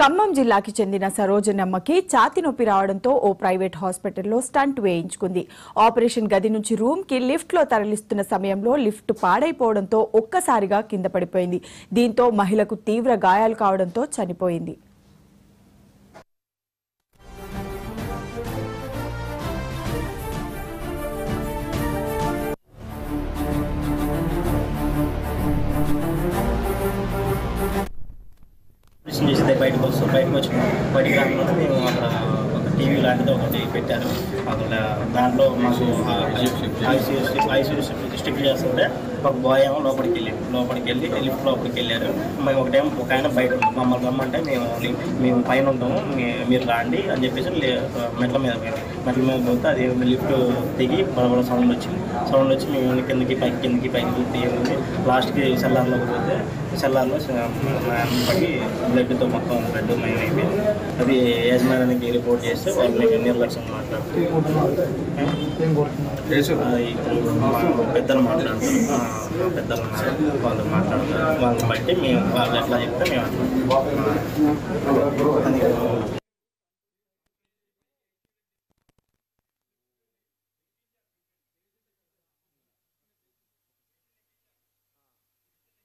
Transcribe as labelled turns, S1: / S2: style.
S1: ఖమ్మం జిల్లాకి చెందిన సరోజనమ్మకి ఛాతీ నొప్పి రావడంతో ఓ ప్రైవేట్ హాస్పిటల్లో స్టంట్ వేయించుకుంది. ఆపరేషన్ గది నుంచి రూమ్ కి లిఫ్ట్ లో తరలిస్తున్న సమయంలో లిఫ్ట్ పాడైపోవడంతో ఒక్కసారిగా కింద పడిపోయింది. దీంతో మహిళకు తీవ్ర గాయాలు కావడంతో చనిపోయింది.
S2: చేసేది బయటకు వచ్చి బయటికి రాకుండా మేము అక్కడ ఒక టీవీ లాంటిది ఒకటి పెట్టారు. అక్కడ దాంట్లో మాకు ఐసీయూ స్టిక్ చేస్తుంటే ఒక బాయ్ ఏమో లోపలికి వెళ్ళి లిఫ్ట్ లోపలికి వెళ్ళారు. మేము ఒక ఆయన బయట ఉంటాం, మమ్మల్ని రమ్మంటే మేము పైన ఉంటాము, మీరు రాండి అని చెప్పేసి మెట్ల మీద పోతే అది లిఫ్ట్ దిగి బడబడ సౌండ్ వచ్చి మేము కిందకి పైకి తీయకుంది. లాస్ట్కి సెల్లార్లోకి పోతే సెల్లార్లో పడి బ్లడ్తో మొత్తం బ్లడ్ మయం అయిపోయింది. అది యజమానికి రిపోర్ట్ చేస్తే వాళ్ళని నిర్లక్ష్యం మాట్లాడుతుంది. పెద్దలు మాట్లాడతారు, వాళ్ళు మాట్లాడతారు. వాళ్ళని బట్టి మేము వాళ్ళు ఎట్లా చెప్తే మేము అట్లా